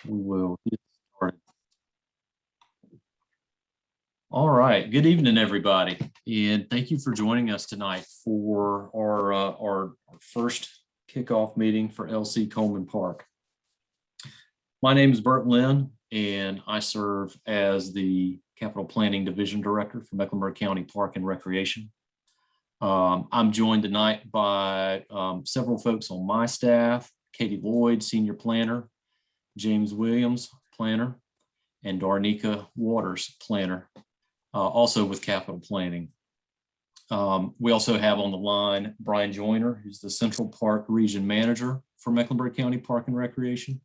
We will get started. All right. Good evening, everybody, and thank you for joining us tonight for our first kickoff meeting for LC Coleman Park. My name is Bert Lynn, and I serve as the Capital Planning Division Director for Mecklenburg County Park and Recreation. I'm joined tonight by several folks on my staff: Katie Lloyd, Senior Planner; James Williams, Planner; and Darnika Waters, Planner, also with Capital Planning. We also have on the line Brian Joyner, who's the Central Park Region Manager for Mecklenburg County Park and Recreation,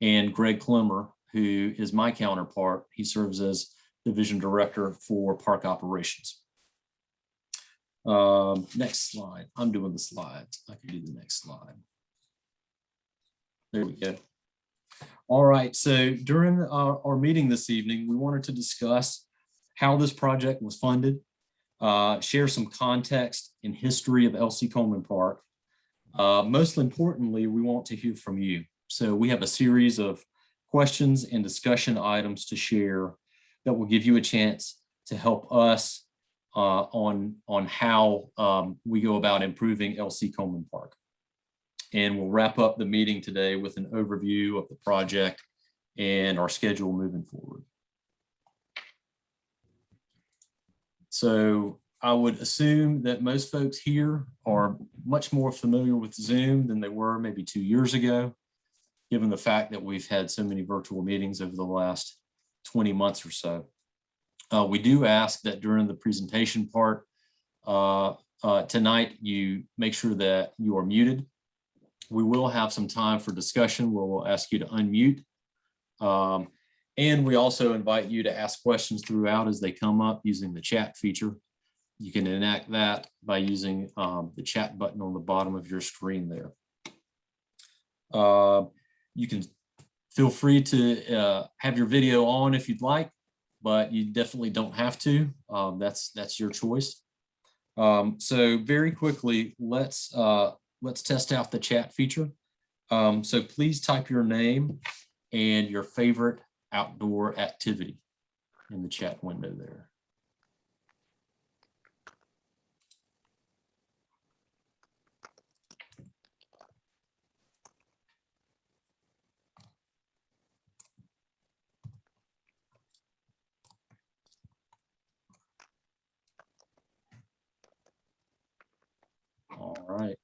and Greg Clemmer, who is my counterpart. He serves as Division Director for Park Operations. Next slide. I'm doing the slides. I can do the next slide. There we go. All right, so during our meeting this evening, we wanted to discuss how this project was funded, share some context and history of LC Coleman Park. Most importantly, we want to hear from you. So we have a series of questions and discussion items to share that will give you a chance to help us on how we go about improving LC Coleman Park. And we'll wrap up the meeting today with an overview of the project and our schedule moving forward. So I would assume that most folks here are much more familiar with Zoom than they were maybe 2 years ago, given the fact that we've had so many virtual meetings over the last 20 months or so. We do ask that during the presentation part tonight, you make sure that you are muted. We will have some time for discussion where we'll ask you to unmute. And we also invite you to ask questions throughout as they come up using the chat feature. You can enact that by using the chat button on the bottom of your screen there. You can feel free to have your video on if you'd like, but you definitely don't have to. That's your choice. So very quickly, let's test out the chat feature. So please type your name and your favorite outdoor activity in the chat window there. All right.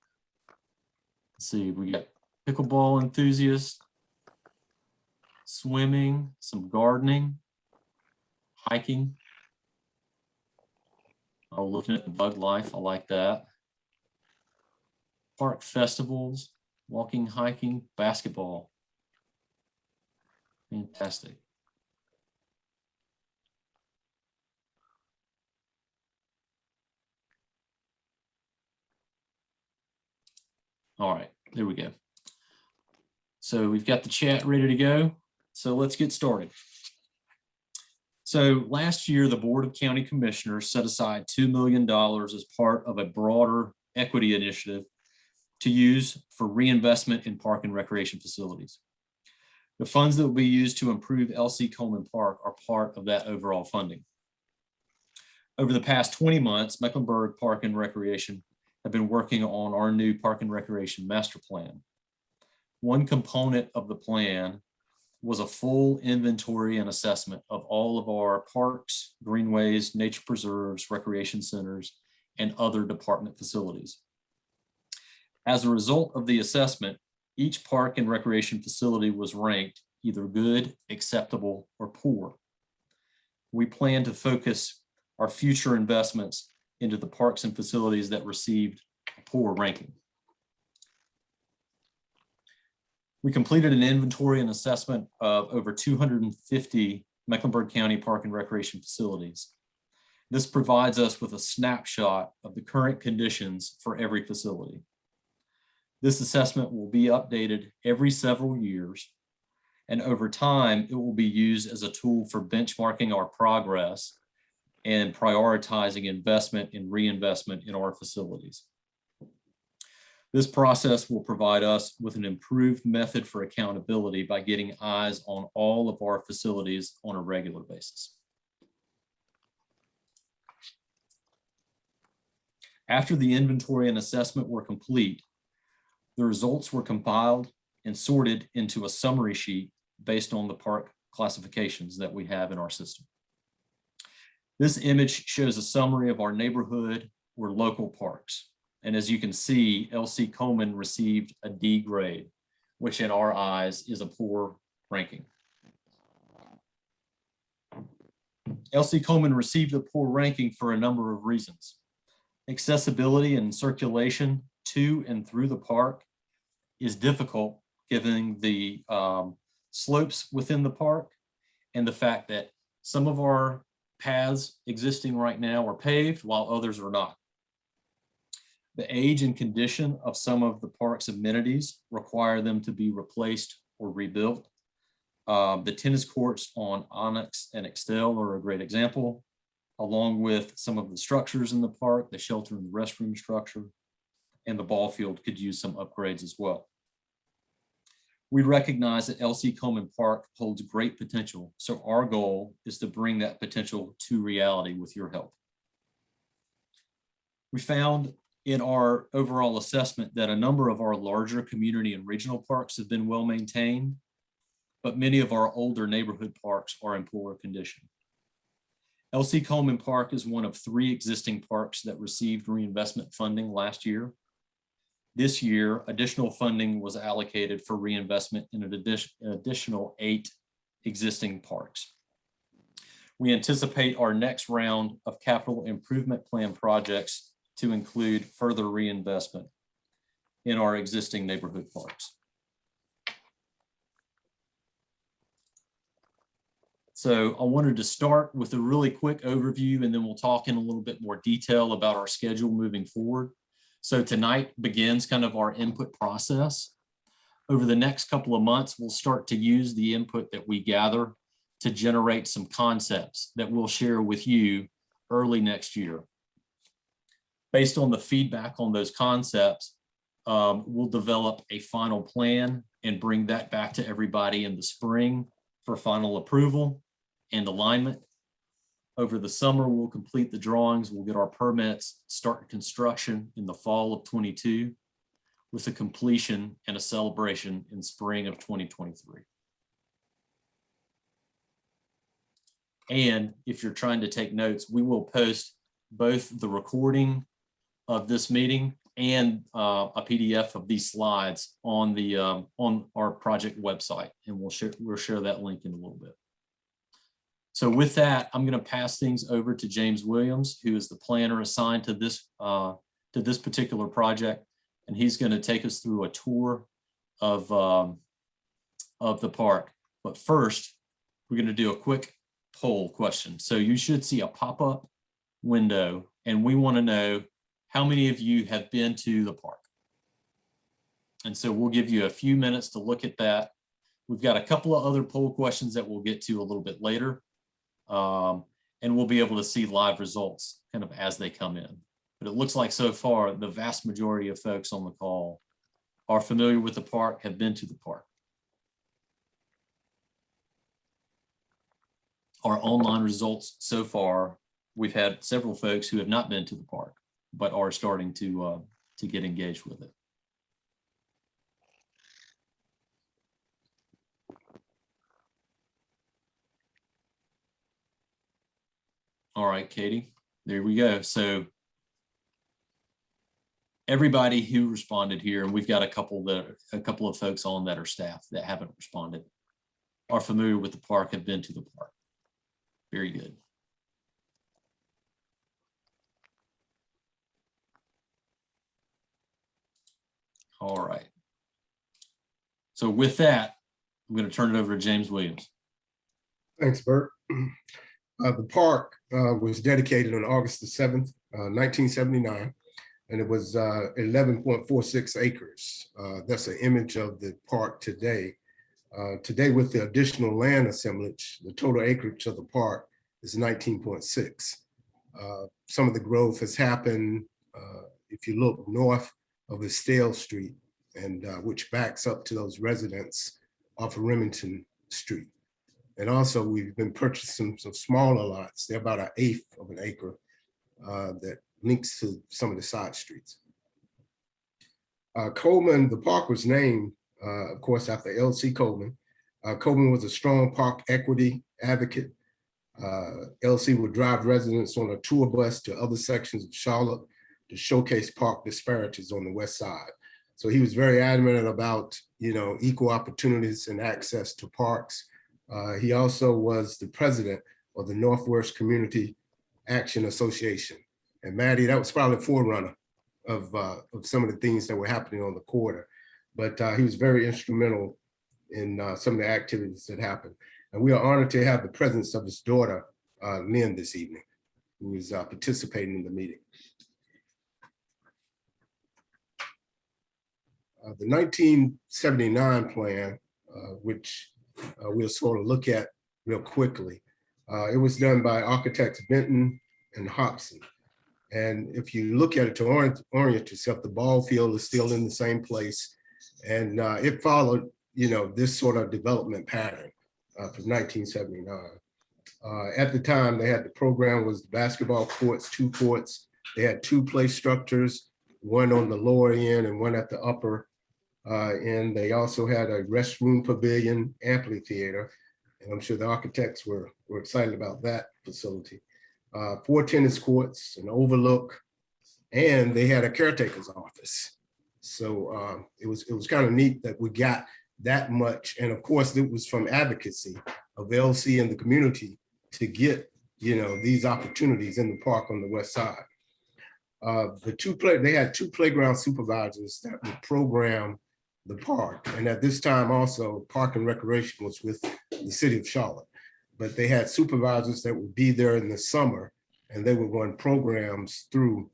Let's see, we got pickleball enthusiasts, swimming, some gardening, hiking. Oh, looking at the bug life, I like that. Park festivals, walking, hiking, basketball. Fantastic. All right, there we go. So we've got the chat ready to go. So let's get started. So last year, the Board of County Commissioners set aside $2 million as part of a broader equity initiative to use for reinvestment in park and recreation facilities. The funds that will be used to improve LC Coleman Park are part of that overall funding. Over the past 20 months, Mecklenburg Park and Recreation have been working on our new Park and Recreation Master Plan. One component of the plan was a full inventory and assessment of all of our parks, greenways, nature preserves, recreation centers, and other department facilities. As a result of the assessment, each park and recreation facility was ranked either good, acceptable, or poor. We plan to focus our future investments into the parks and facilities that received a poor ranking. We completed an inventory and assessment of over 250 Mecklenburg County Park and Recreation facilities. This provides us with a snapshot of the current conditions for every facility. This assessment will be updated every several years, and over time, it will be used as a tool for benchmarking our progress and prioritizing investment and reinvestment in our facilities. This process will provide us with an improved method for accountability by getting eyes on all of our facilities on a regular basis. After the inventory and assessment were complete, the results were compiled and sorted into a summary sheet based on the park classifications that we have in our system. This image shows a summary of our neighborhood or local parks. And as you can see, LC Coleman received a D grade, which in our eyes is a poor ranking. LC Coleman received a poor ranking for a number of reasons. Accessibility and circulation to and through the park is difficult given the slopes within the park and the fact that some of our paths existing right now are paved while others are not. The age and condition of some of the park's amenities require them to be replaced or rebuilt. The tennis courts on Onyx and Excel are a great example, along with some of the structures in the park, the shelter and the restroom structure, and the ball field could use some upgrades as well. We recognize that LC Coleman Park holds great potential, so our goal is to bring that potential to reality with your help. We found in our overall assessment that a number of our larger community and regional parks have been well maintained, but many of our older neighborhood parks are in poor condition. LC Coleman Park is one of 3 existing parks that received reinvestment funding last year. This year, additional funding was allocated for reinvestment in an additional 8 existing parks. We anticipate our next round of capital improvement plan projects to include further reinvestment in our existing neighborhood parks. So I wanted to start with a really quick overview, and then we'll talk in a little bit more detail about our schedule moving forward. So tonight begins kind of our input process. Over the next couple of months, we'll start to use the input that we gather to generate some concepts that we'll share with you early next year. Based on the feedback on those concepts, we'll develop a final plan and bring that back to everybody in the spring for final approval and alignment. Over the summer, we'll complete the drawings, we'll get our permits, start construction in the fall of 22, with a completion and a celebration in spring of 2023. And if you're trying to take notes, we will post both the recording of this meeting and a PDF of these slides on the on our project website, and we'll share that link in a little bit. So with that, I'm going to pass things over to James Williams, who is the planner assigned to this particular project, and he's going to take us through a tour of the park. But first, we're going to do a quick poll question. So you should see a pop-up window, and we want to know how many of you have been to the park. And so we'll give you a few minutes to look at that. We've got a couple of other poll questions that we'll get to a little bit later. And we'll be able to see live results kind of as they come in. But it looks like so far, the vast majority of folks on the call are familiar with the park, have been to the park. Our online results so far, we've had several folks who have not been to the park, but are starting to get engaged with it. All right, Katie, there we go. So everybody who responded here, and we've got a couple of folks on that are staff that haven't responded, are familiar with the park, have been to the park. Very good. All right. So with that, I'm going to turn it over to James Williams. Thanks, Bert. The park was dedicated on August the 7th, 1979, and it was 11.46 acres. That's an image of the park today. Today, with the additional land assemblage, the total acreage of the park is 19.6. Some of the growth has happened. If you look north of Estelle Street, and which backs up to those residents off of Remington Street. And also we've been purchasing some smaller lots. They're about 1/8 of an acre that links to some of the side streets. Coleman, the park was named, of course, after L.C. Coleman. Coleman was a strong park equity advocate. L.C. would drive residents on a tour bus to other sections of Charlotte to showcase park disparities on the west side. So he was very adamant about, equal opportunities and access to parks. He also was the president of the Northwest Community Action Association. And Maddie, that was probably a forerunner of some of the things that were happening on the quarter. But he was very instrumental in some of the activities that happened. And we are honored to have the presence of his daughter, Lynn, this evening, who is participating in the meeting. The 1979 plan, which we'll sort of look at real quickly, it was done by architects Benton and Hobson. And if you look at it to orient yourself, the ball field is still in the same place. And it followed, this sort of development pattern from 1979. At the time, they had the program was basketball courts, 2 courts. They had 2 play structures, one on the lower end and one at the upper end. They also had a restroom pavilion amphitheater. And I'm sure the architects were excited about that facility. 4 tennis courts, an overlook, and they had a caretaker's office. So it was kind of neat that we got that much. And of course, it was from advocacy of LC and the community to get, these opportunities in the park on the west side. They had 2 playground supervisors that would program the park. And at this time also, Park and Recreation was with the city of Charlotte. But they had supervisors that would be there in the summer, and they would run programs through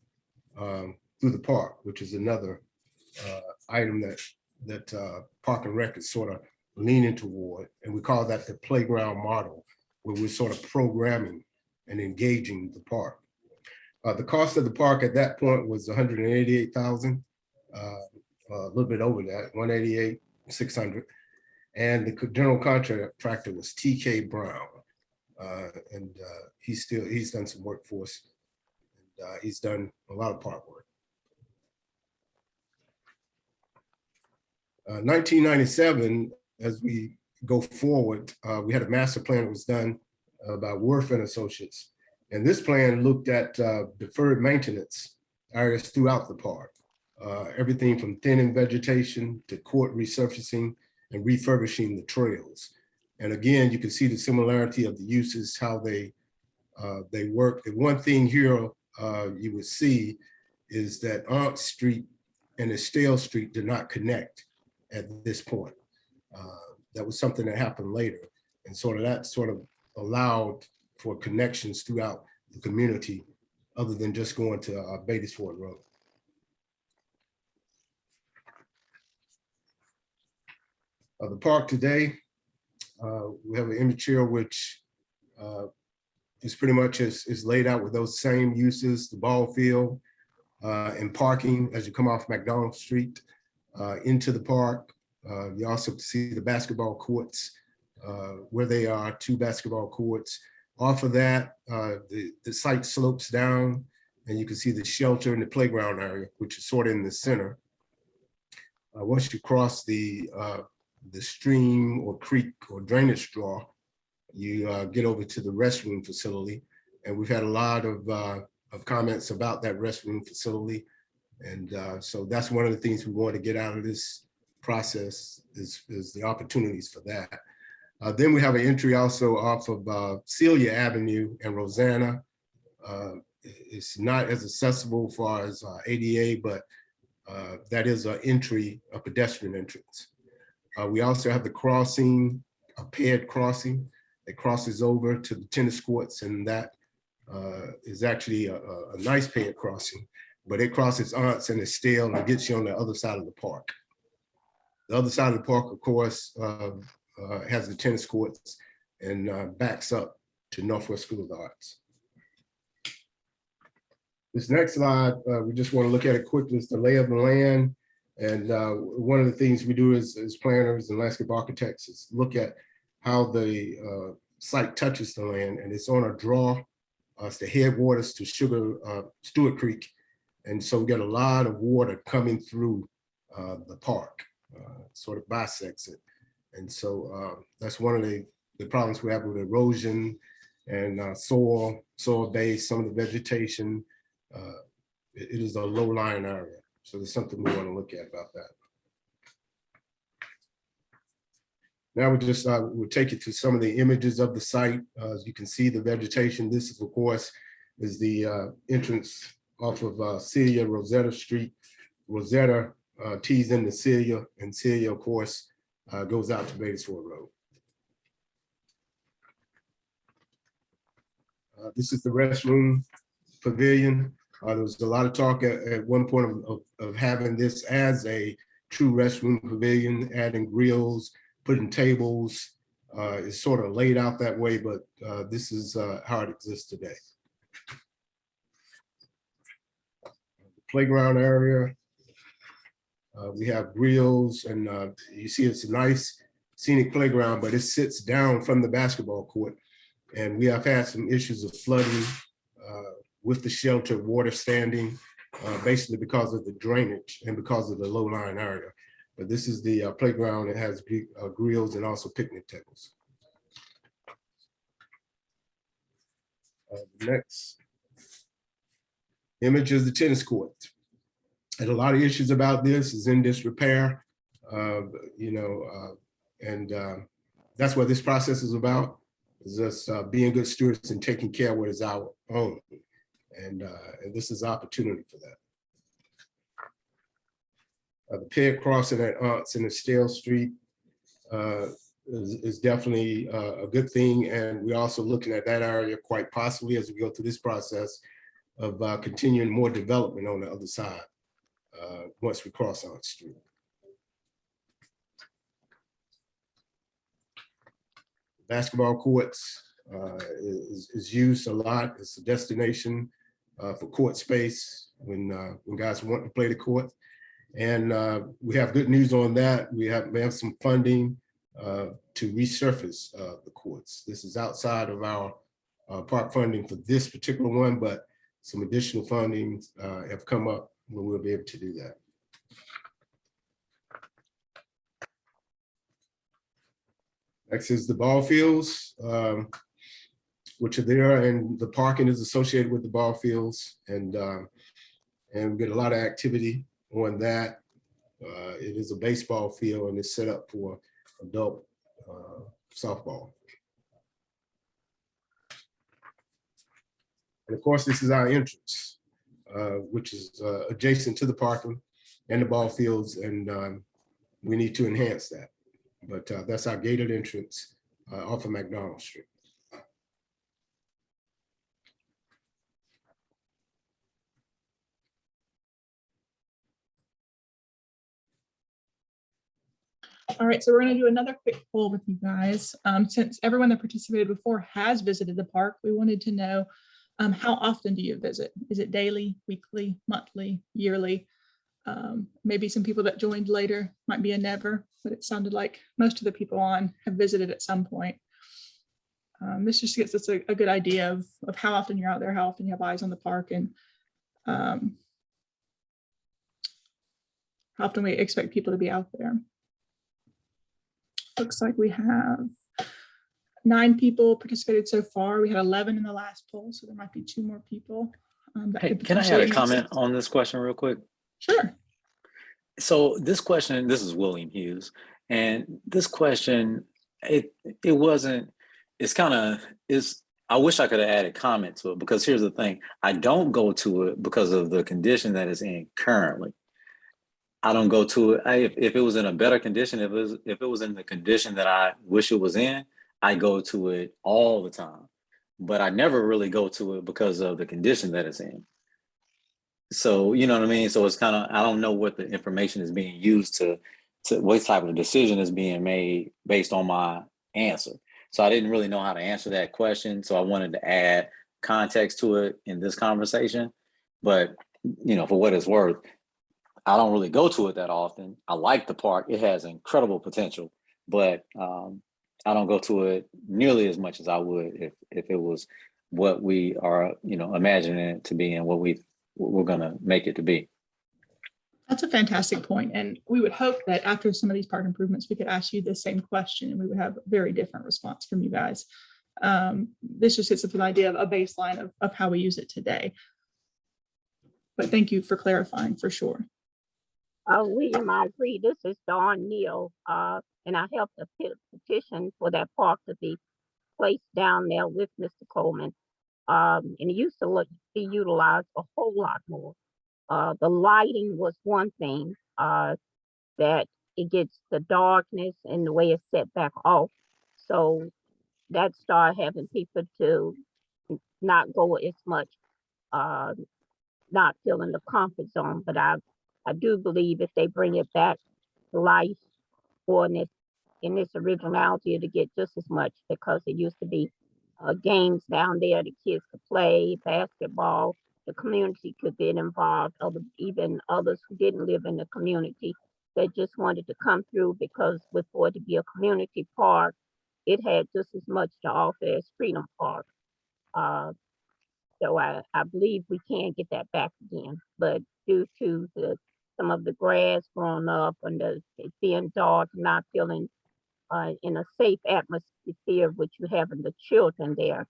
the park, which is another item that Park and Rec is sort of leaning toward. And we call that the playground model, where we're sort of programming and engaging the park. The cost of the park at that point was $188,000, a little bit over that, $188,600. And the general contractor was T.K. Brown. And he's done some work for us. And, he's done a lot of park work. 1997, as we go forward, we had a master plan that was done by Worth and Associates. And this plan looked at deferred maintenance areas throughout the park. Everything from thinning vegetation to court resurfacing and refurbishing the trails. And again, you can see the similarity of the uses, how they work. The one thing here you would see is that Aunt Street and Estelle Street did not connect at this point. That was something that happened later. And that allowed for connections throughout the community other than just going to Beattisford Road. The park today, we have an image here which is pretty much is laid out with those same uses, the ball field and parking as you come off McDonald Street into the park. You also see the basketball courts where they are, 2 basketball courts. Off of that, the site slopes down and you can see the shelter and the playground area, which is sort of in the center. Once you cross the stream or creek or drainage draw, you get over to the restroom facility. And we've had a lot of comments about that restroom facility. And so that's one of the things we want to get out of this process is the opportunities for that. Then we have an entry also off of Celia Avenue and Rosanna. It's not as accessible as far as ADA, but that is an entry, a pedestrian entrance. We also have the crossing, a paired crossing that crosses over to the tennis courts, and that is actually a nice paired crossing, but it crosses Aunts and Estelle and gets you on the other side of the park. The other side of the park, of course, has the tennis courts and backs up to Northwest School of the Arts. This next slide, we just want to look at it quickly. It's the lay of the land. And one of the things we do as planners and landscape architects is look at how the site touches the land, and it's on a draw. It's the headwaters to Stewart Creek. And so we get a lot of water coming through the park, sort of bisects it. And so that's one of the problems we have with erosion and soil base, some of the vegetation. It is a low-lying area. So there's something we want to look at about that. Now we'll take you to some of the images of the site. As you can see, the vegetation. This is, of course, is the entrance off of Celia, Rosetta Street. Rosetta tees into Celia, and Celia, of course, goes out to Batesford Road. This is the restroom pavilion. There was a lot of talk at one point of having this as a true restroom pavilion, adding grills, putting tables. It's sort of laid out that way, but this is how it exists today. Playground area. We have grills, and you see it's a nice scenic playground, but it sits down from the basketball court. And we have had some issues of flooding with the shelter, water standing, basically because of the drainage and because of the low-lying area. But this is the playground. It has grills and also picnic tables. The next image is the tennis court. And a lot of issues about this is in disrepair, and that's what this process is about, is us being good stewards and taking care of what is our own. And this is opportunity for that. The peg crossing at Aunts and Estelle Street is definitely a good thing. And we're also looking at that area quite possibly as we go through this process of continuing more development on the other side once we cross Aunt Street. Basketball courts is used a lot. It's a destination for court space when guys want to play the court. And we have good news on that. We have some funding to resurface the courts. This is outside of our park funding for this particular one, but some additional funding have come up where we'll be able to do that. Next is the ball fields, which are there, and the parking is associated with the ball fields, and we get a lot of activity on that. It is a baseball field, and it's set up for adult softball. And of course, this is our entrance, which is adjacent to the parking and the ball fields, and we need to enhance that. But that's our gated entrance off of McDonald Street. All right, so we're going to do another quick poll with you guys. Since everyone that participated before has visited the park, we wanted to know how often do you visit? Is it daily, weekly, monthly, yearly? Maybe some people that joined later might be a never, but it sounded like most of the people on have visited at some point. This just gets us a good idea of how often you're out there, how often you have eyes on the park, and how often we expect people to be out there. Looks like we have 9 people participated so far. We had 11 in the last poll, so there might be 2 more people. Hey, can I add a comment on this question real quick? Sure. So this question, this is William Hughes, and this question, I wish I could have added comment to it, because here's the thing, I don't go to it because of the condition that it's in currently. I don't go to it. If it was in a better condition, if it was in the condition that I wish it was in, I go to it all the time. But I never really go to it because of the condition that it's in. So, you know what I mean? So it's kind of, I don't know what the information is being used to what type of decision is being made based on my answer. So I didn't really know how to answer that question. So I wanted to add context to it in this conversation. But, you know, for what it's worth, I don't really go to it that often. I like the park. It has incredible potential, but I don't go to it nearly as much as I would if it was what we are, you know, imagining it to be and what we're going to make it to be. That's a fantastic point. And we would hope that after some of these park improvements, we could ask you the same question and we would have a very different response from you guys. This just hits up an idea of a baseline of how we use it today. But thank you for clarifying for sure. William, I agree. This is Dawn Neal, and I helped a petition for that park to be placed down there with Mr. Coleman. And it used to be utilized a whole lot more. The lighting was one thing, that it gets the darkness and the way it's set back off. So that started having people to not go as much, not feeling the comfort zone. But I do believe if they bring it back to life or in this originality to get just as much, because it used to be games down there the kids could play, basketball, the community could get involved, even others who didn't live in the community that just wanted to come through, because for it to be a community park, it had just as much to offer as Freedom Park. So I believe we can get that back again, but due to some of the grass growing up and it being dark, not feeling in a safe atmosphere, which you have in the children there,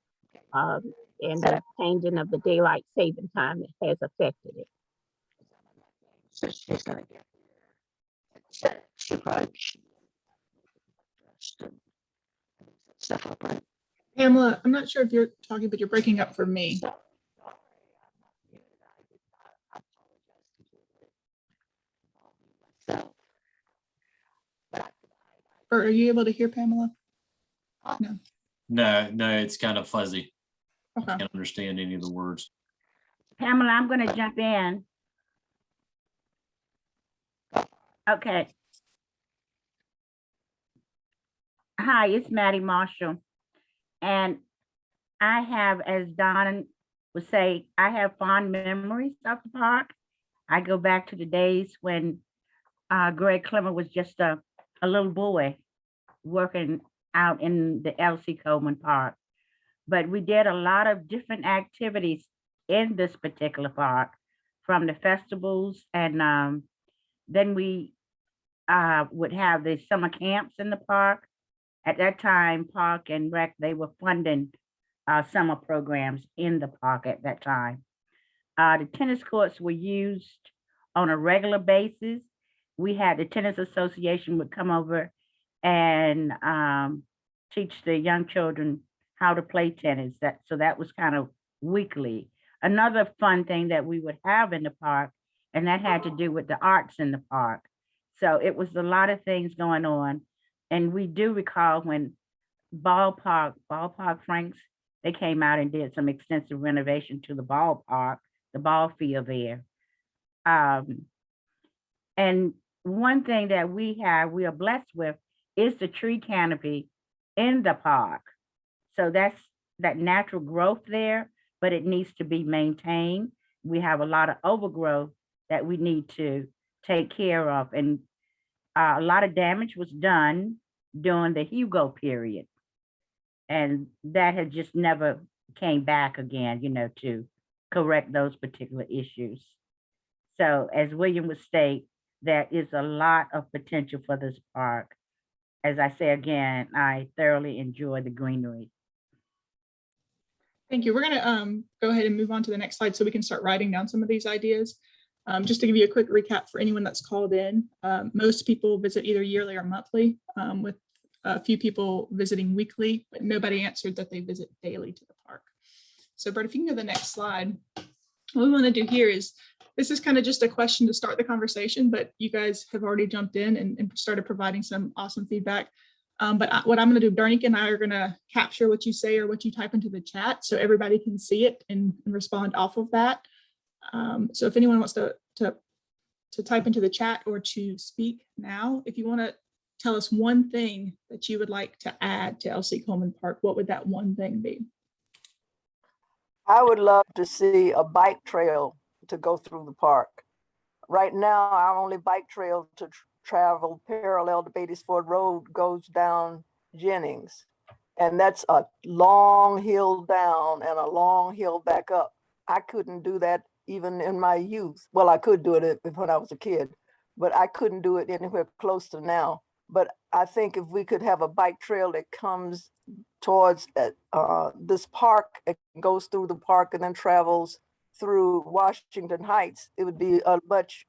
and the changing of the daylight saving time, it has affected it. So she's gonna get she probably stuff up, right? Pamela, I'm not sure if you're talking, but you're breaking up for me. Or are you able to hear Pamela? No. No, it's kind of fuzzy. Okay. I can't understand any of the words. Pamela, I'm going to jump in. Okay. Hi, it's Maddie Marshall. And I have, as Don would say, I have fond memories of the park. I go back to the days when Greg Clemmer was just a little boy working out in the L.C. Coleman Park. But we did a lot of different activities in this particular park, from the festivals, and then we would have the summer camps in the park. At that time, Park and Rec, they were funding summer programs in the park at that time. The tennis courts were used on a regular basis. We had the tennis association would come over and teach the young children how to play tennis. So that was kind of weekly. Another fun thing that we would have in the park, and that had to do with the arts in the park. So it was a lot of things going on. And we do recall when Ballpark Franks, they came out and did some extensive renovation to the ballpark, the ball field there. And one thing that we are blessed with is the tree canopy in the park. So that's that natural growth there, but it needs to be maintained. We have a lot of overgrowth that we need to take care of. And a lot of damage was done during the Hugo period. And that had just never came back again, to correct those particular issues. So as William would state, there is a lot of potential for this park. As I say again, I thoroughly enjoy the greenery. Thank you. We're going to go ahead and move on to the next slide so we can start writing down some of these ideas. Just to give you a quick recap for anyone that's called in, most people visit either yearly or monthly, with a few people visiting weekly, but nobody answered that they visit daily to the park. So, Bert, if you can go to the next slide. What we want to do here is, this is kind of just a question to start the conversation, but you guys have already jumped in and started providing some awesome feedback. But what I'm going to do, Darnika and I are going to capture what you say or what you type into the chat so everybody can see it and respond off of that. So if anyone wants to type into the chat or to speak now, if you want to tell us one thing that you would like to add to L.C. Coleman Park, what would that one thing be? I would love to see a bike trail to go through the park. Right now, our only bike trail to travel parallel to Beatty'sford Road goes down Jennings. And that's a long hill down and a long hill back up. I couldn't do that even in my youth. Well, I could do it when I was a kid, but I couldn't do it anywhere close to now. But I think if we could have a bike trail that comes towards this park, it goes through the park and then travels through Washington Heights, it would be a much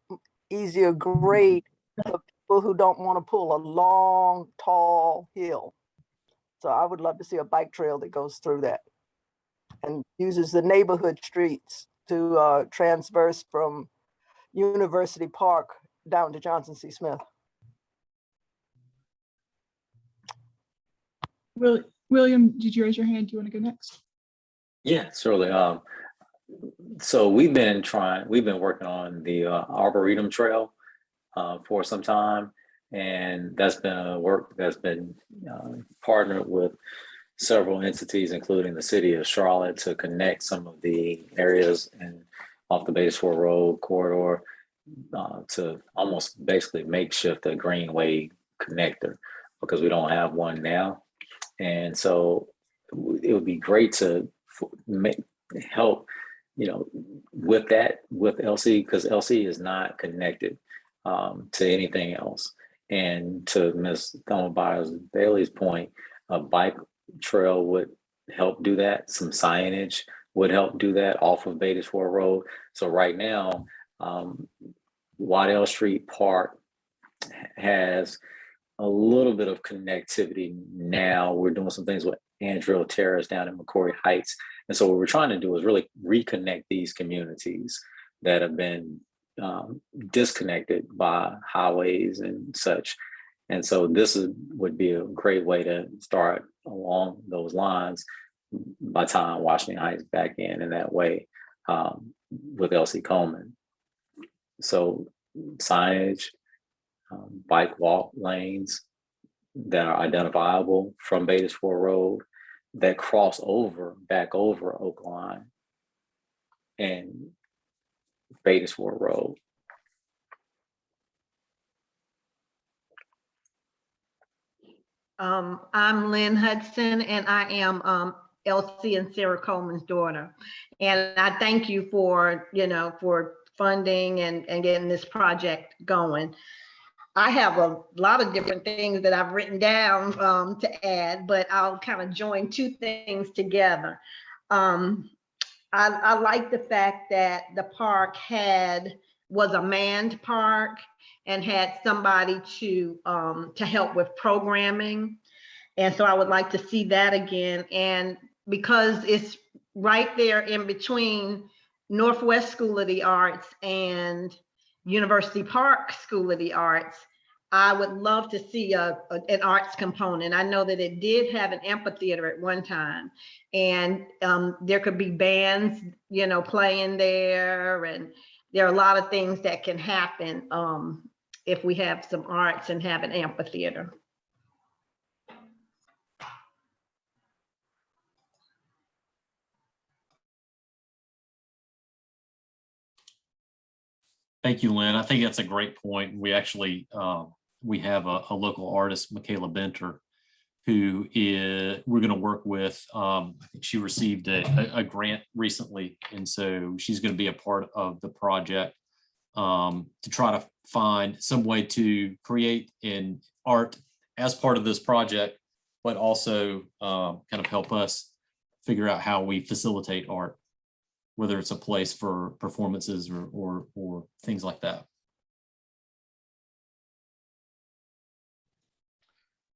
easier grade for people who don't want to pull a long, tall hill. So I would love to see a bike trail that goes through that and uses the neighborhood streets to transverse from University Park down to Johnson C. Smith. William, did you raise your hand? Do you want to go next? Yeah, surely. So we've been working on the Arboretum Trail for some time, and that's been a work that's been partnered with several entities, including the city of Charlotte, to connect some of the areas off the Beatty'sford Road corridor to almost basically makeshift a greenway connector, because we don't have one now. And so it would be great to help, with that, with LC, because LC is not connected to anything else. And to Ms. Thelma Byers-Bailey's point, a bike trail would help do that. Some signage would help do that off of Beatty'sford Road. So right now, Waddell Street Park has a little bit of connectivity now. We're doing some things with Andrew Terrace down in McCory Heights. And so what we're trying to do is really reconnect these communities that have been disconnected by highways and such. And so this would be a great way to start along those lines by tying Washington Heights back in that way with LC Coleman. So signage, bike walk lanes that are identifiable from Beatty'sford Road that cross back over Oak Line and Beatty'sford Road. I'm Lynn Hudson, and I am Elsie and Sarah Coleman's daughter. And I thank you for, for funding and getting this project going. I have a lot of different things that I've written down to add, but I'll kind of join two things together. I like the fact that the park was a manned park and had somebody to help with programming. And so I would like to see that again. And because it's right there in between Northwest School of the Arts and University Park School of the Arts, I would love to see an arts component. I know that it did have an amphitheater at one time, and there could be bands, playing there, and there are a lot of things that can happen if we have some arts and have an amphitheater. Thank you, Lynn. I think that's a great point. We actually, we have a local artist, Michaela Benter, who we're going to work with. I think she received a grant recently, and so she's going to be a part of the project to try to find some way to create an art as part of this project, but also kind of help us figure out how we facilitate art, whether it's a place for performances or things like that.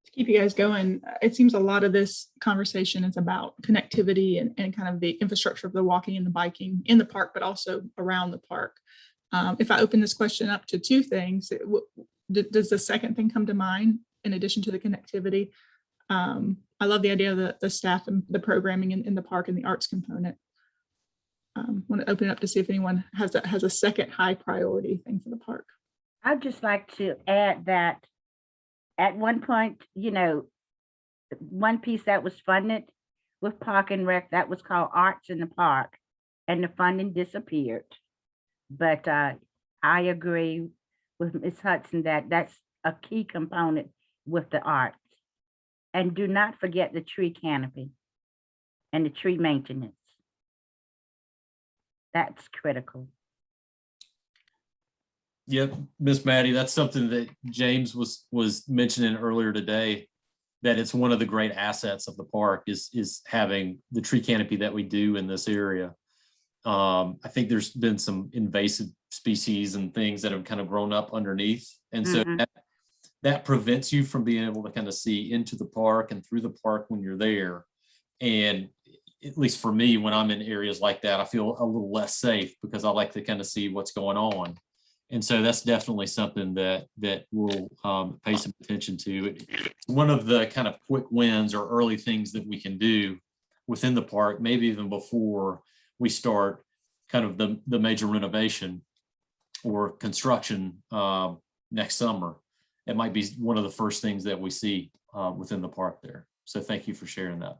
To keep you guys going, it seems a lot of this conversation is about connectivity and kind of the infrastructure of the walking and the biking in the park, but also around the park. If I open this question up to two things, does the second thing come to mind in addition to the connectivity? I love the idea of the staff and the programming in the park and the arts component. Want to open it up to see if anyone has a second high priority thing for the park. I'd just like to add that at one point, one piece that was funded with Park and Rec, that was called Arts in the Park, and the funding disappeared. But I agree with Ms. Hudson that that's a key component with the arts. And do not forget the tree canopy and the tree maintenance. That's critical. Yep, Miss Maddie, that's something that James was mentioning earlier today, that it's one of the great assets of the park is having the tree canopy that we do in this area. I think there's been some invasive species and things that have kind of grown up underneath. And so that prevents you from being able to kind of see into the park and through the park when you're there. And at least for me, when I'm in areas like that, I feel a little less safe because I like to kind of see what's going on. And so that's definitely something that we'll pay some attention to. One of the kind of quick wins or early things that we can do within the park, maybe even before we start kind of the major renovation or construction next summer. It might be one of the first things that we see within the park there. So thank you for sharing that.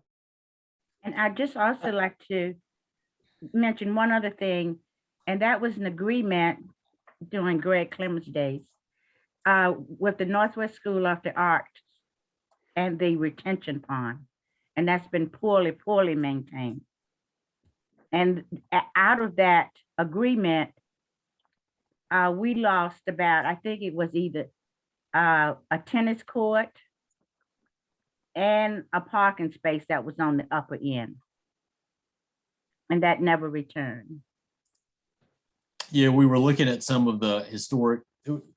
And I just also like to mention one other thing, and that was an agreement during Greg Clemens' days with the Northwest School of the Arts and the retention pond. And that's been poorly maintained. And out of that agreement, we lost about, I think it was either a tennis court and a parking space that was on the upper end. And that never returned. Yeah, we were looking at some of the historic,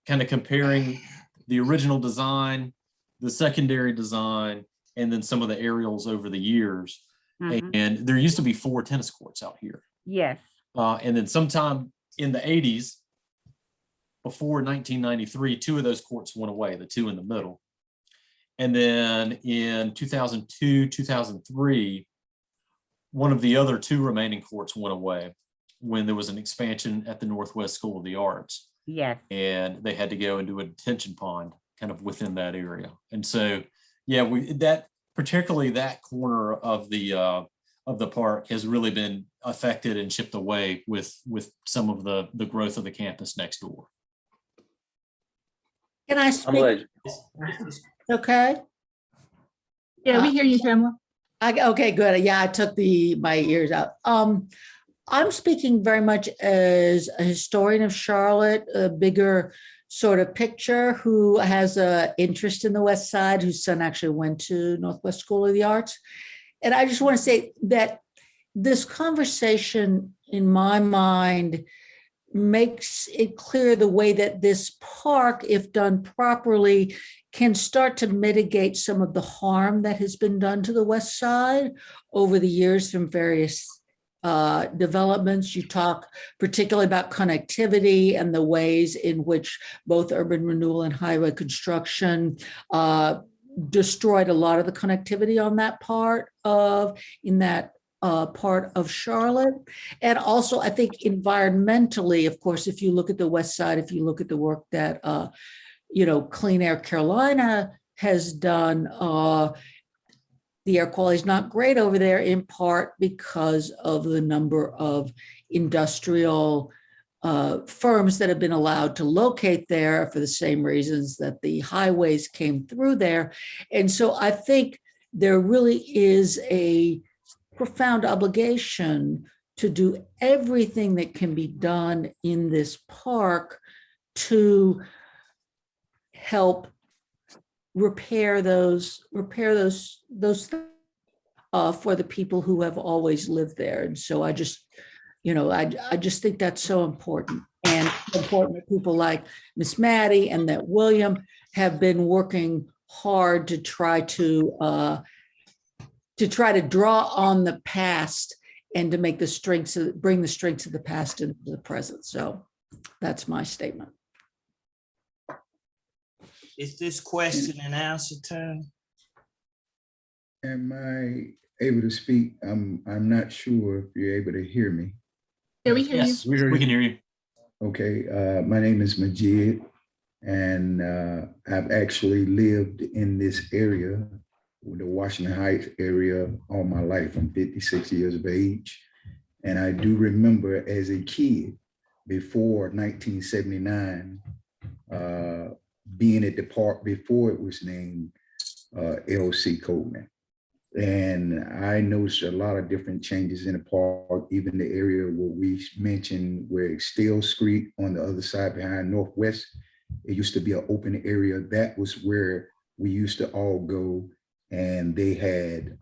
kind of comparing the original design, the secondary design, and then some of the aerials over the years. And there used to be 4 tennis courts out here. Yes. And then sometime in the 80s, before 1993, 2 of those courts went away, the 2 in the middle. And then in 2002, 2003, one of the other 2 remaining courts went away when there was an expansion at the Northwest School of the Arts. Yes. And they had to go and do a detention pond kind of within that area. And so, yeah, particularly that corner of the park has really been affected and chipped away with some of the growth of the campus next door. Can I I'm speak? glad. Okay. Yeah, we hear you, Pamela. Okay, good. Yeah, I took my ears out. I'm speaking very much as a historian of Charlotte, a bigger sort of picture, who has an interest in the West Side, whose son actually went to Northwest School of the Arts. And I just want to say that this conversation, in my mind, makes it clear the way that this park, if done properly, can start to mitigate some of the harm that has been done to the West Side over the years from various developments. You talk particularly about connectivity and the ways in which both urban renewal and highway construction destroyed a lot of the connectivity on that part of Charlotte. And also, I think environmentally, of course, if you look at the West Side, if you look at the work that Clean Air Carolina has done, the air quality is not great over there, in part because of the number of industrial firms that have been allowed to locate there for the same reasons that the highways came through there. And so I think there really is a profound obligation to do everything that can be done in this park to help repair those for the people who have always lived there. And so I just think that's so important, and important that people like Miss Maddie and that William have been working hard to try to draw on the past and to make bring the strengths of the past into the present. So that's my statement. Is this question and answer turn? Am I able to speak? I'm not sure if you're able to hear me. Yeah, we hear you. Yes, we can hear you. Okay, my name is Majid, and I've actually lived in this area, the Washington Heights area, all my life. I'm 56 years of age, and I do remember as a kid before 1979, being at the park before it was named LC Coleman. And I noticed a lot of different changes in the park, even the area where we mentioned where it's still Street on the other side behind Northwest. It used to be an open area. That was where we used to all go. And they had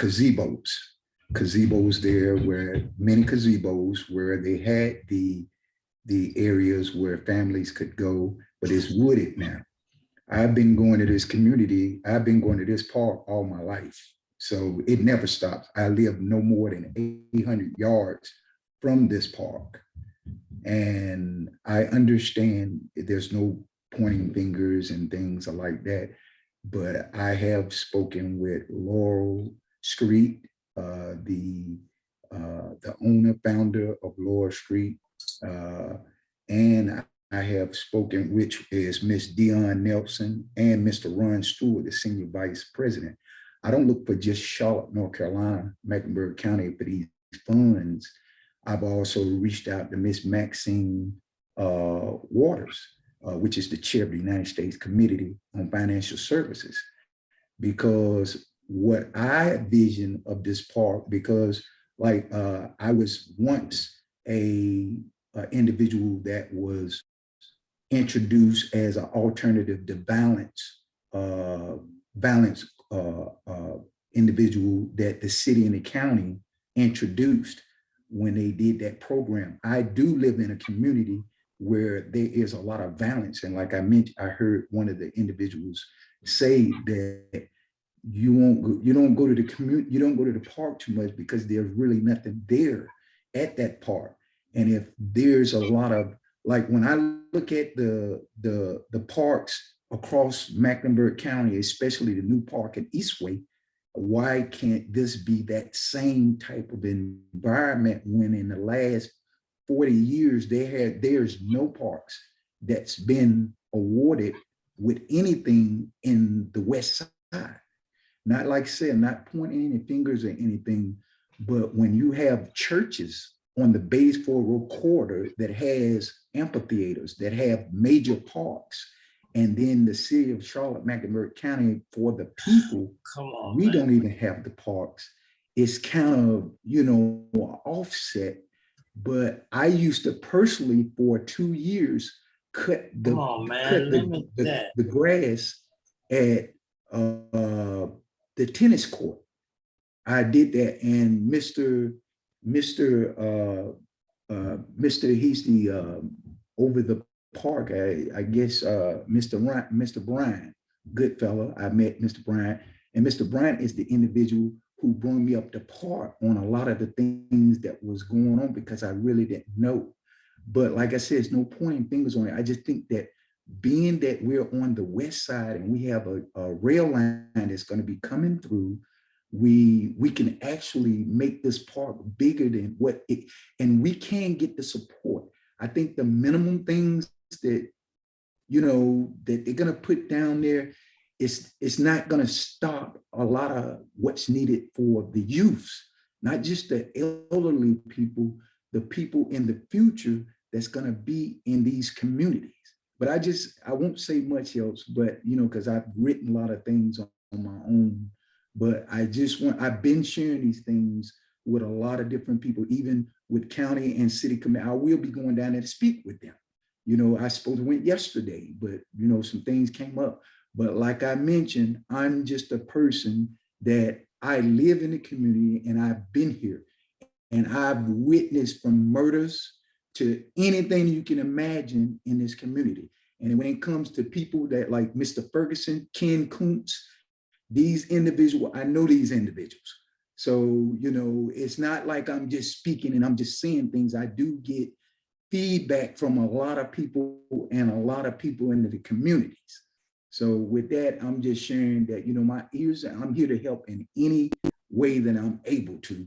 gazebos there, where many gazebos where they had the areas where families could go, but it's wooded now. I've been going to this community. I've been going to this park all my life. So it never stops. I live no more than 800 yards from this park. And I understand there's no pointing fingers and things like that. But I have spoken with Laurel Street, the owner, founder of Laurel Street. And I have spoken, which is Miss Dion Nelson and Mr. Ron Stewart, the senior vice president. I don't look for just Charlotte, North Carolina, Mecklenburg County for these funds. I've also reached out to Miss Maxine Waters, which is the chair of the United States Committee on Financial Services, because what I vision of this park, because like I was once a individual that was introduced as an alternative to balance individual that the city and the county introduced when they did that program. I do live in a community where there is a lot of violence. And like I mentioned, I heard one of the individuals say that you don't go to the park too much because there's really nothing there at that park. And if there's a lot of, like when I look at the parks across Mecklenburg County, especially the new park in Eastway, why can't this be that same type of environment when in the last 40 years there's no parks that's been awarded with anything in the west side? Not like I said, not pointing any fingers or anything, but when you have churches on the Batesville Road corridor that has amphitheaters, that have major parks, and then the city of Charlotte, Mecklenburg County, for the people, we don't even have the parks. It's kind of, an offset. But I used to personally, for 2 years, cut the grass at the tennis court. I did that, and Mr. He's the over the park. I guess Mr. Bryant, good fellow. I met Mr. Bryant, and Mr. Bryant is the individual who brought me up to par on a lot of the things that was going on because I really didn't know. But like I said, there's no pointing fingers on it. I just think that being that we're on the west side and we have a rail line that's going to be coming through, we can actually make this park bigger than what it, and we can get the support. I think the minimum things that, that they're going to put down there, it's not going to stop a lot of what's needed for the youths, not just the elderly people, the people in the future that's going to be in these communities. But I won't say much else, but, because I've written a lot of things on my own, but I've been sharing these things with a lot of different people, even with county and city committee. I will be going down there to speak with them. I supposed to went yesterday, but, some things came up. But like I mentioned, I'm just a person that I live in the community and I've been here and I've witnessed from murders to anything you can imagine in this community. And when it comes to people that like Mr. Ferguson, Ken Kuntz, these individuals, I know these individuals. So, it's not like I'm just speaking and I'm just saying things. I do get feedback from a lot of people and a lot of people in the communities. So with that, I'm just sharing that, my ears, I'm here to help in any way that I'm able to.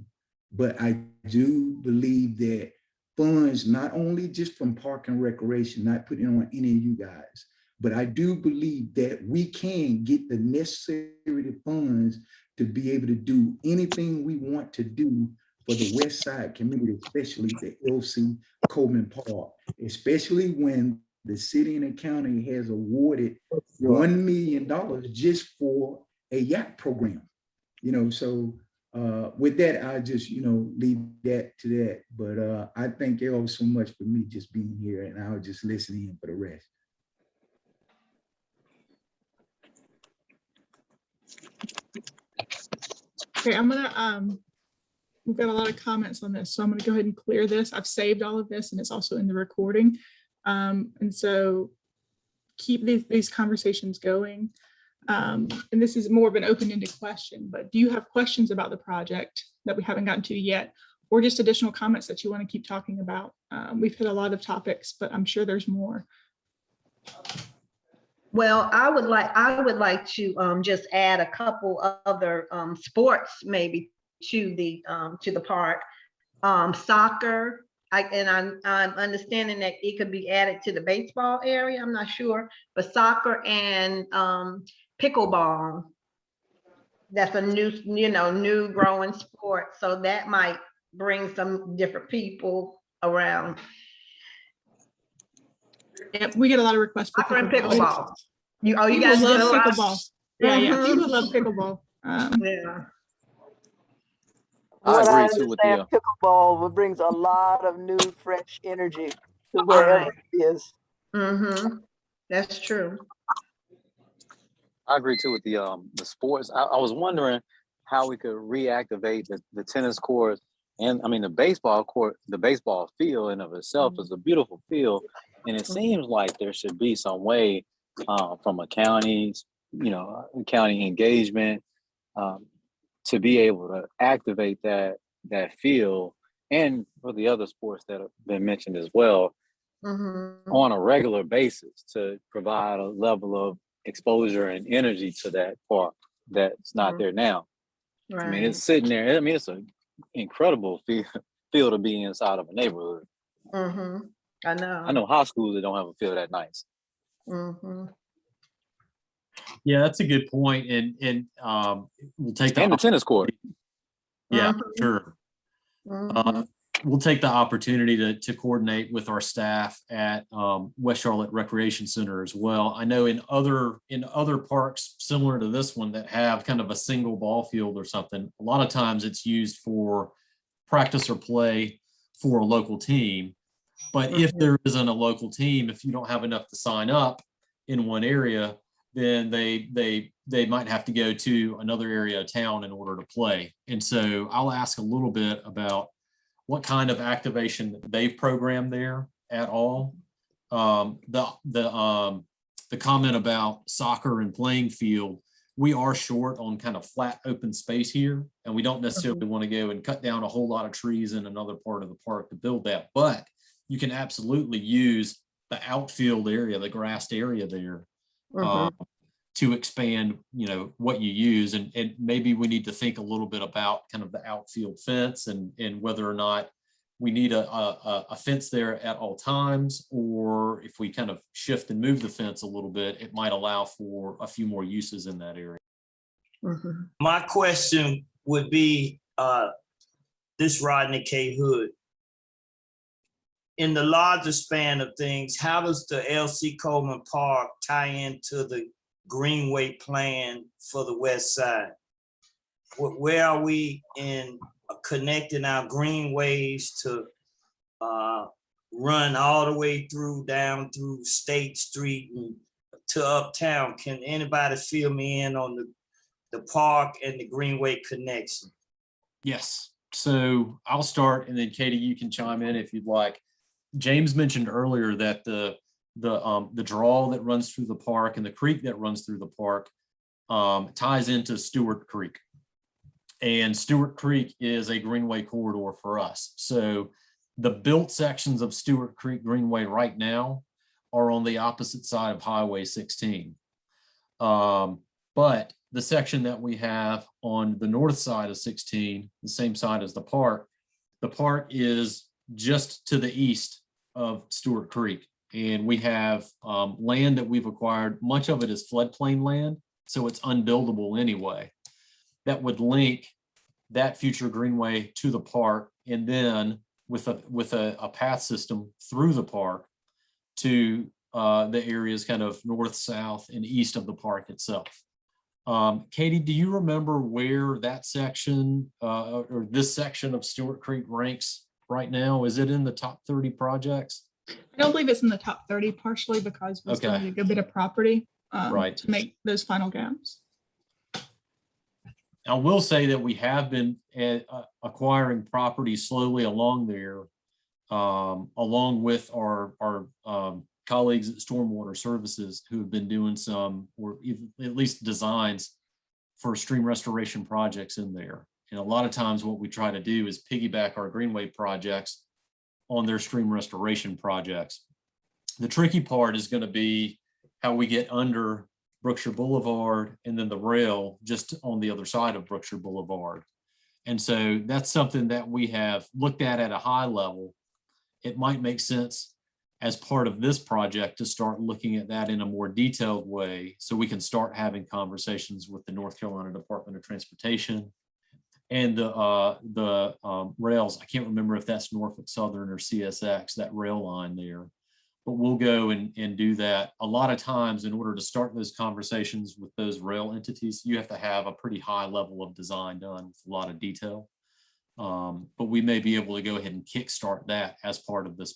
But I do believe that funds, not only just from Park and Recreation, not putting it on any of you guys, but I do believe that we can get the necessary funds to be able to do anything we want to do for the West Side community, especially the LC Coleman Park, especially when the city and the county has awarded $1 million just for a yacht program. So with that, I just, leave that to that. But I thank you all so much for me just being here, and I'll just listen in for the rest. Okay, I'm gonna, we've got a lot of comments on this, so I'm gonna go ahead and clear this. I've saved all of this and it's also in the recording. And so keep these conversations going. And this is more of an open-ended question, but do you have questions about the project that we haven't gotten to yet, or just additional comments that you want to keep talking about? We've hit a lot of topics, but I'm sure there's more. Well, I would like to just add a couple other sports maybe to the park. Soccer, I'm understanding that it could be added to the baseball area. I'm not sure, but soccer and pickleball. That's a new growing sport, so that might bring some different people around. Yeah, we get a lot of requests for Soccer and pickleball. You People guys love do a lot? pickleball. Yeah, Mhm. people love pickleball. Yeah. I What I agree too with understand, pickleball brings a lot of new, fresh energy to wherever Right. it is. Mm-hmm. That's true. I agree too with the sports. I was wondering how we could reactivate the tennis court, and I mean the baseball court. The baseball field in of itself is a beautiful field, and it seems like there should be some way from a county engagement to be able to activate that field, and for the other sports that have been mentioned as well, on a regular basis, to provide a level of exposure and energy to that park that's not there now. Right. I mean, it's sitting there. I mean, it's an incredible field to be inside of a neighborhood. I know. I know high schools that don't have a field that nice. Yeah, that's a good point. And we'll take And the tennis court. Yeah, sure. We'll take the opportunity to coordinate with our staff at West Charlotte Recreation Center as well. I know in other parks similar to this one that have kind of a single ball field or something, a lot of times it's used for practice or play for a local team. But if there isn't a local team, if you don't have enough to sign up in one area, then they might have to go to another area of town in order to play. And so I'll ask a little bit about what kind of activation they've programmed there at all. The comment about soccer and playing field, we are short on kind of flat open space here, and we don't necessarily want to go and cut down a whole lot of trees in another part of the park to build that. But you can absolutely use the outfield area, the grassed area there, to expand, what you use. And maybe we need to think a little bit about kind of the outfield fence and whether or not we need a fence there at all times, or if we kind of shift and move the fence a little bit, it might allow for a few more uses in that area. My question would be, this Rodney K. Hood. In the larger span of things, how does the LC Coleman Park tie into the Greenway plan for the West Side? Where are we in connecting our greenways to run all the way down through State Street and to uptown? Can anybody fill me in on the park and the Greenway connection? Yes. So I'll start, and then Katie, you can chime in if you'd like. James mentioned earlier that the draw that runs through the park and the creek that runs through the park ties into Stewart Creek. And Stewart Creek is a Greenway corridor for us. So the built sections of Stewart Creek Greenway right now are on the opposite side of Highway 16. But the section that we have on the north side of 16, the same side as the park is just to the east of Stewart Creek. And we have land that we've acquired. Much of it is floodplain land, so it's unbuildable anyway. That would link that future greenway to the park, and then with a path system through the park to the areas kind of north, south, and east of the park itself. Katie, do you remember where that section or this section of Stewart Creek ranks right now? Is it in the top 30 projects? I don't believe it's in the top 30, partially because we still Okay. need a good bit of property Right. to make those final gaps. I will say that we have been acquiring property slowly along there, along with our colleagues at Stormwater Services who have been doing some, or at least designs for stream restoration projects in there. And a lot of times what we try to do is piggyback our greenway projects on their stream restoration projects. The tricky part is going to be how we get under Brookshire Boulevard and then the rail just on the other side of Brookshire Boulevard. And so that's something that we have looked at a high level. It might make sense as part of this project to start looking at that in a more detailed way so we can start having conversations with the North Carolina Department of Transportation and the rails. I can't remember if that's Norfolk Southern or CSX, that rail line there. But we'll go and do that. A lot of times in order to start those conversations with those rail entities, you have to have a pretty high level of design done with a lot of detail. But we may be able to go ahead and kickstart that as part of this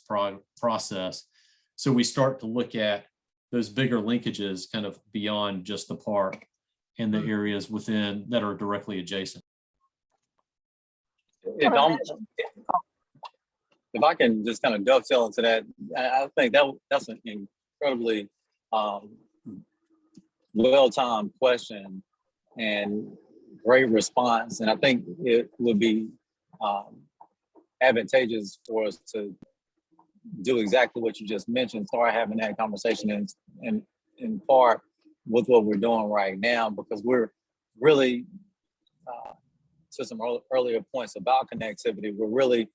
process. So we start to look at those bigger linkages kind of beyond just the park and the areas within that are directly adjacent. If I can just kind of dovetail into that, I think that's an incredibly well-timed question and great response. And I think it would be advantageous for us to do exactly what you just mentioned, start having that conversation in part with what we're doing right now, because we're really, to some earlier points about connectivity, we're really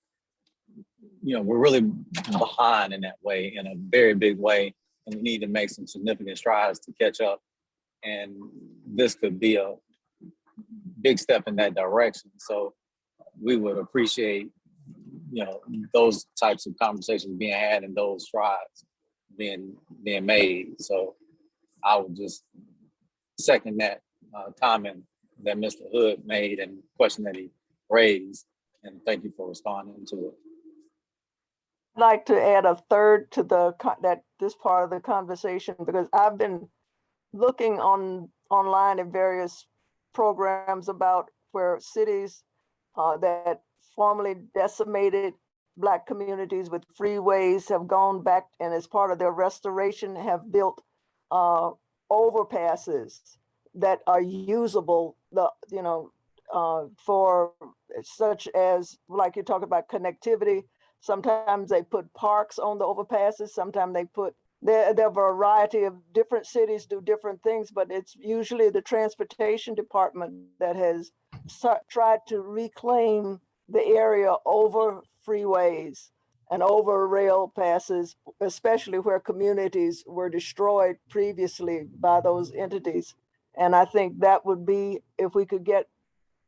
behind in that way, in a very big way, and we need to make some significant strides to catch up. And this could be a big step in that direction. So we would appreciate, those types of conversations being had and those strides being made. So I would just second that comment that Mr. Hood made and question that he raised, and thank you for responding to it. I'd like to add a third to this part of the conversation, because I've been looking online at various programs about where cities that formerly decimated Black communities with freeways have gone back, and as part of their restoration have built overpasses that are usable, for such as, like you talk about connectivity. Sometimes they put parks on the overpasses. Sometimes they put, there are a variety of different cities do different things, but it's usually the transportation department that has tried to reclaim the area over freeways and over rail passes, especially where communities were destroyed previously by those entities. And I think that would be, if we could get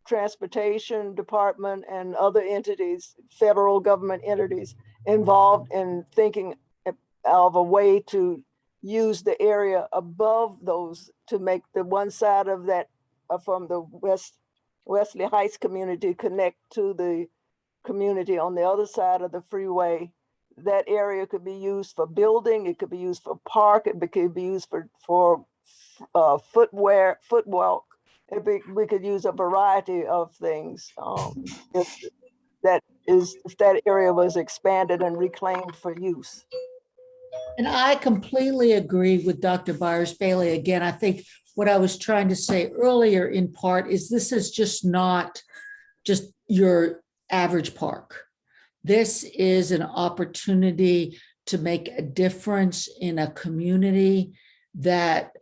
transportation department and other entities, federal government entities, involved in thinking of a way to use the area above those to make the one side of that from the Wesley Heights community connect to the community on the other side of the freeway. That area could be used for building, it could be used for park, it could be used for footwalk. We could use a variety of things if that area was expanded and reclaimed for use. And I completely agree with Dr. Byers-Bailey. Again, I think what I was trying to say earlier in part is this is just not just your average park. This is an opportunity to make a difference in a community that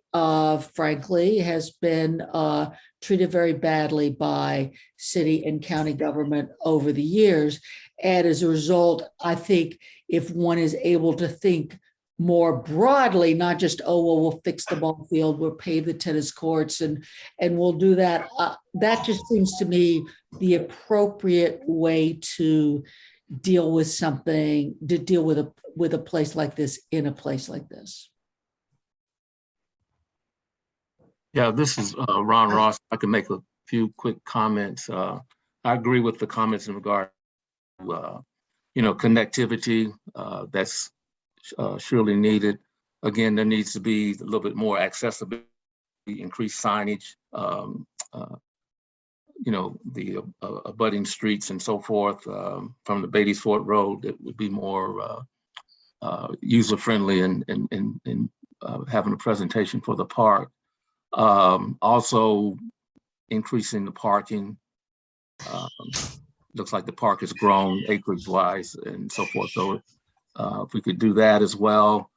frankly has been treated very badly by city and county government over the years. And as a result, I think if one is able to think more broadly, not just, oh, well, we'll fix the ball field, we'll pave the tennis courts and we'll do that. That just seems to me the appropriate way to deal with something, to deal with a place like this in a place like this. Yeah, this is Ron Ross. I can make a few quick comments. I agree with the comments in regard to, connectivity. That's surely needed. Again, there needs to be a little bit more accessibility, increased signage, the abutting streets and so forth from the Beatties Ford Road that would be more user-friendly and having a presentation for the park. Also increasing the parking. Looks like the park has grown acreage-wise and so forth. So if we could do that as well.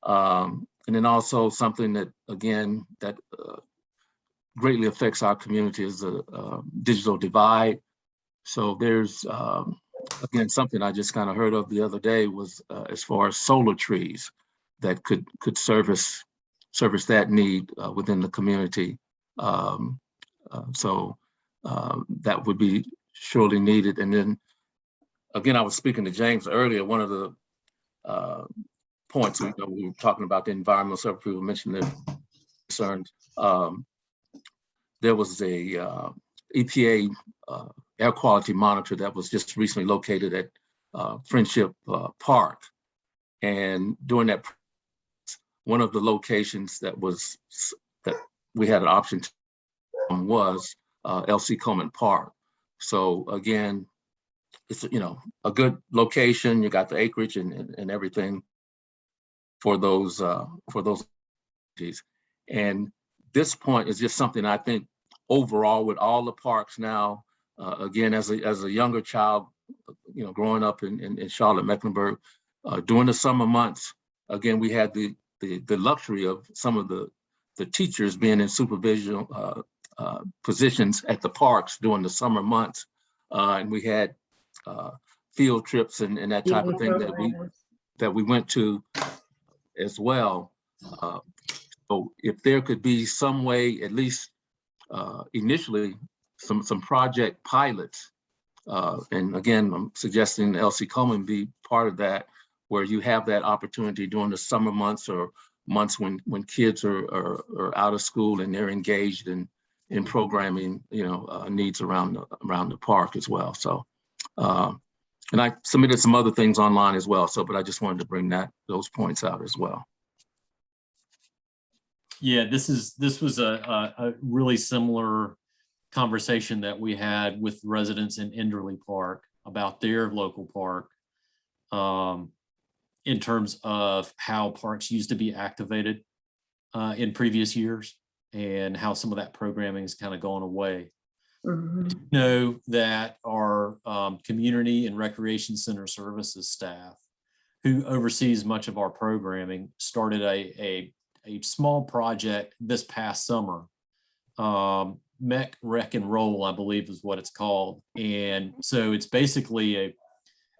And then also something that, again, that greatly affects our community is the digital divide. So there's, again, something I just kind of heard of the other day was as far as solar trees that could service that need within the community. So that would be surely needed. And then, again, I was speaking to James earlier, one of the points, we were talking about the environmental service, people mentioned their concerns. There was a EPA air quality monitor that was just recently located at Friendship Park. And during that, one of the locations that we had an option to was LC Coleman Park. So again, it's a good location. You got the acreage and everything for those and this point is just something I think overall with all the parks now, again, as a younger child, growing up in Charlotte, Mecklenburg, during the summer months, again, we had the luxury of some of the teachers being in supervision positions at the parks during the summer months. And we had field trips and that type of thing that we went to as well. So if there could be some way, at least initially, some project pilots, and again, I'm suggesting LC Coleman be part of that, where you have that opportunity during the summer months or months when kids are out of school and they're engaged in programming, needs around the park as well. So, and I submitted some other things online as well. So, but I just wanted to bring those points out as well. Yeah, this was a really similar conversation that we had with residents in Enderley Park about their local park in terms of how parks used to be activated in previous years and how some of that programming is kind of gone away. Mhm. Know that our community and recreation center services staff, who oversees much of our programming, started a small project this past summer. Mech Rec and Roll, I believe is what it's called. And so it's basically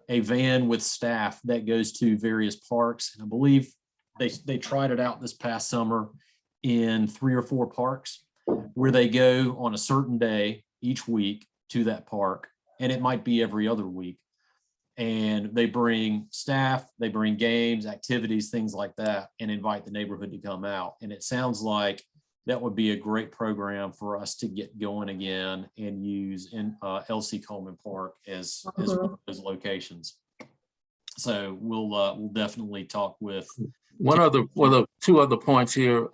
a van with staff that goes to various parks. And I believe they tried it out this past summer in 3 or 4 parks where they go on a certain day each week to that park. And it might be every other week. And they bring staff, they bring games, activities, things like that, and invite the neighborhood to come out. And it sounds like that would be a great program for us to get going again and use in LC Coleman Park as one of those locations. So we'll definitely talk with. Two other points here.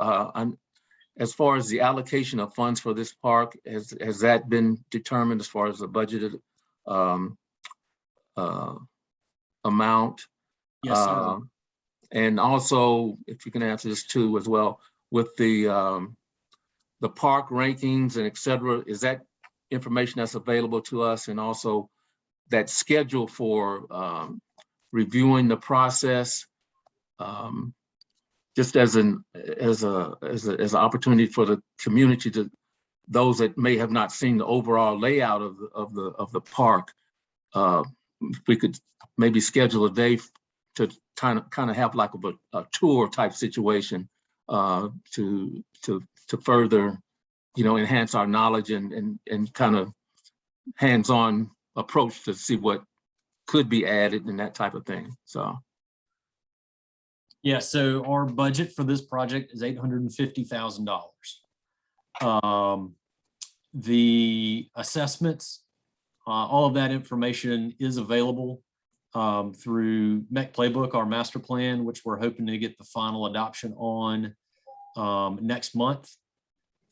As far as the allocation of funds for this park, has that been determined as far as the budgeted amount? Yes, sir. And also, if you can answer this too as well, with the park rankings and et cetera, is that information that's available to us, and also that schedule for reviewing the process, just as an opportunity for the community, to those that may have not seen the overall layout of the park, if we could maybe schedule a day kind of have like a tour type situation to further, enhance our knowledge and kind of hands-on approach to see what could be added and that type of thing. So. Yeah, so our budget for this project is $850,000. The assessments, all of that information is available through MEC Playbook, our master plan, which we're hoping to get the final adoption on next month.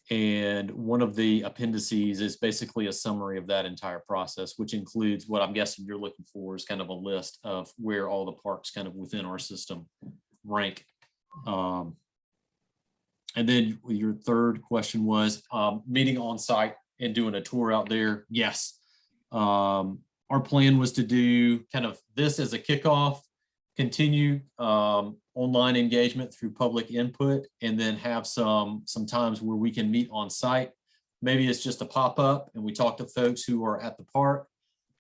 And one of the appendices is basically a summary of that entire process, which includes what I'm guessing you're looking for is kind of a list of where all the parks kind of within our system rank. And then your third question was meeting on site and doing a tour out there. Yes. Our plan was to do kind of this as a kickoff, continue online engagement through public input, and then have some times where we can meet on site. Maybe it's just a pop-up and we talk to folks who are at the park,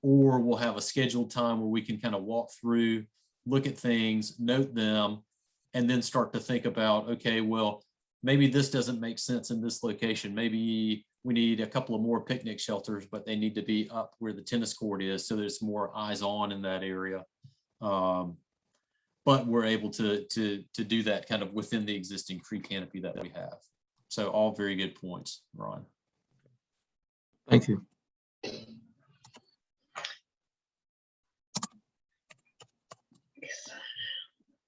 or we'll have a scheduled time where we can kind of walk through, look at things, note them, and then start to think about, okay, well, maybe this doesn't make sense in this location. Maybe we need a couple of more picnic shelters, but they need to be up where the tennis court is, so there's more eyes on in that area. But we're able to do that kind of within the existing tree canopy that we have. So all very good points, Ron. Thank you.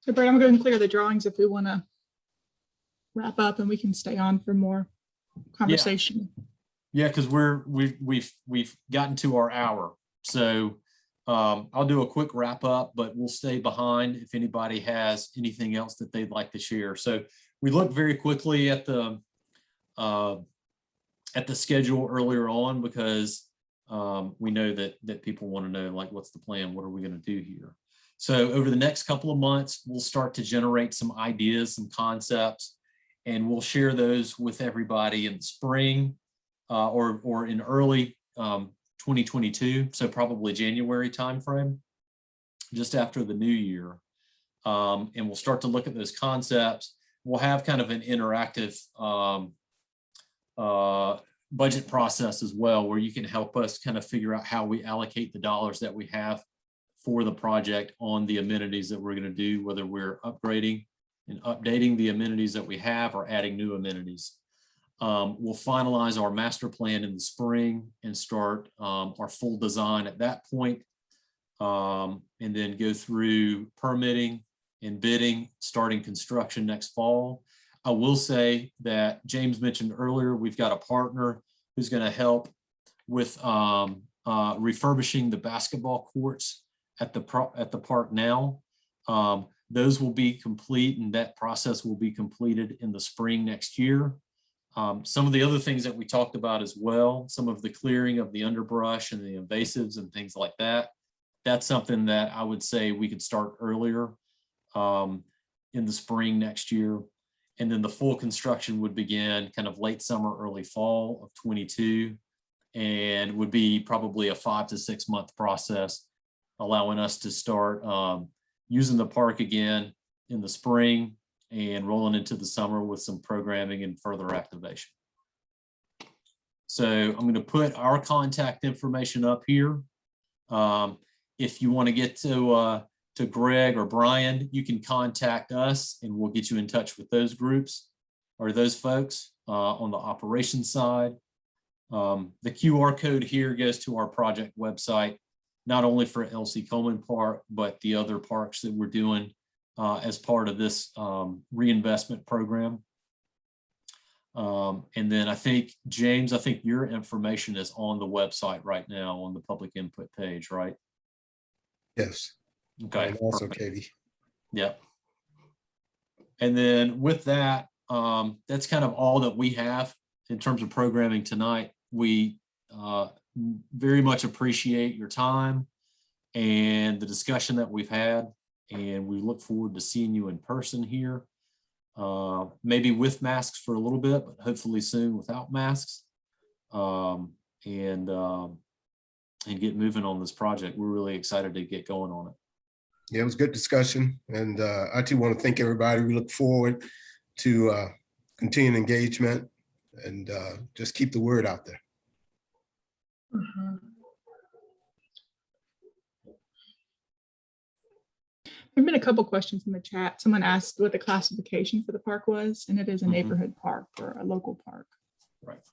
So Brett, I'm going to clear the drawings if we want to wrap up, and we can stay on for more conversation. Yeah, because we've gotten to our hour. So I'll do a quick wrap up, but we'll stay behind if anybody has anything else that they'd like to share. So we looked very quickly at the schedule earlier on because we know that people want to know, like, what's the plan? What are we going to do here? So over the next couple of months, we'll start to generate some ideas, some concepts, and we'll share those with everybody in the spring or in early 2022. So probably January timeframe, just after the new year. And we'll start to look at those concepts. We'll have kind of an interactive budget process as well, where you can help us kind of figure out how we allocate the dollars that we have for the project on the amenities that we're going to do, whether we're upgrading and updating the amenities that we have or adding new amenities. We'll finalize our master plan in the spring and start our full design at that point, and then go through permitting and bidding, starting construction next fall. I will say that James mentioned earlier, we've got a partner who's going to help with refurbishing the basketball courts at the park now. Those will be complete, and that process will be completed in the spring next year. Some of the other things that we talked about as well, some of the clearing of the underbrush and the invasives and things like that, that's something that I would say we could start earlier in the spring next year. And then the full construction would begin kind of late summer, early fall of 22, and would be probably a 5 to 6 month process, allowing us to start using the park again in the spring and rolling into the summer with some programming and further activation. So I'm going to put our contact information up here. If you want to get to Greg or Brian, you can contact us and we'll get you in touch with those groups or those folks on the operations side. The QR code here goes to our project website, not only for LC Coleman Park, but the other parks that we're doing as part of this reinvestment program. And then I think, James, I think your information is on the website right now on the public input page, right? Yes. Okay. And also perfect. Katie. Yep. And then with that, that's kind of all that we have in terms of programming tonight. We very much appreciate your time and the discussion that we've had, and we look forward to seeing you in person here, maybe with masks for a little bit, but hopefully soon without masks, and get moving on this project. We're really excited to get going on it. Yeah, it was good discussion. And I too want to thank everybody. We look forward to continuing engagement and just keep the word out there. Mhm. There've been a couple questions in the chat. Someone asked what the classification for the park was, and it is a Mhm. neighborhood park or a local park. Right.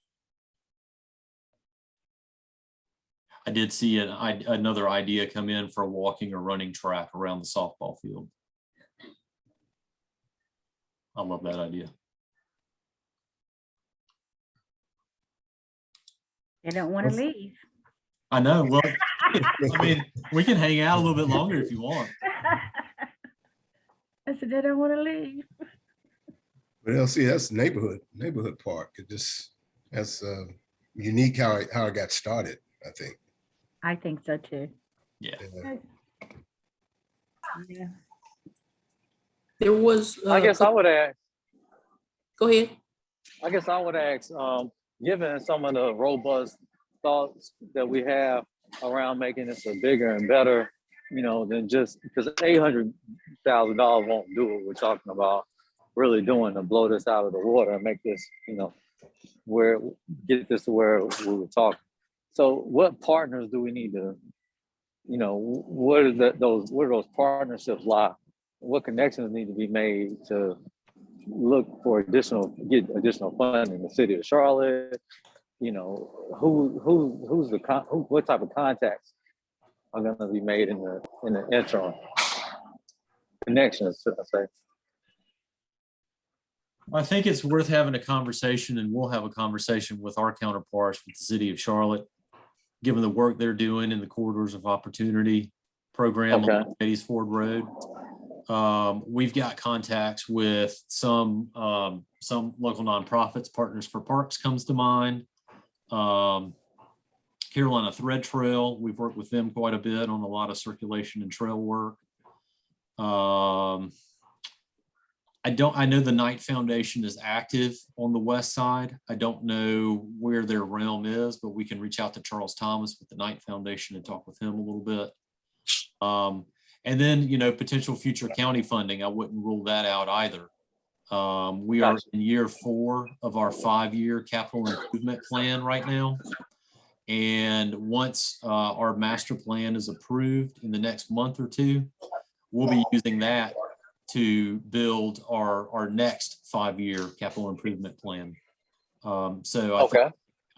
I did see another idea come in for a walking or running track around the softball field. I love that idea. They don't want to leave. I know. Well, I mean, we can hang out a little bit longer if you want. I said, they don't want to leave. But see, that's neighborhood park. It just that's unique how it got started, I think. I think so too. Yeah. Yeah. There was. I guess I would ask. Go ahead. I guess I would ask, given some of the robust thoughts that we have around making this a bigger and better, than just because $800,000 won't do what we're talking about really doing to blow this out of the water and make this, get this to where we were talking. So what partners do we need to, where do those partnerships lie? What connections need to be made to look for get additional funding in the city of Charlotte? What type of contacts are going to be made in the interim connections, should I say? I think it's worth having a conversation, and we'll have a conversation with our counterparts with the city of Charlotte, given the work they're doing in the Corridors of Opportunity program on Beatties Ford Road. We've got contacts with some local nonprofits. Partners for Parks comes to mind. Carolina Thread Trail, we've worked with them quite a bit on a lot of circulation and trail work. I know the Knight Foundation is active on the west side. I don't know where their realm is, but we can reach out to Charles Thomas with the Knight Foundation and talk with him a little bit. And then, potential future county funding, I wouldn't rule that out either. We are in year 4 of our 5-year capital improvement plan right now. And once our master plan is approved in the next month or two, we'll be using that to build our next 5-year capital improvement plan. So I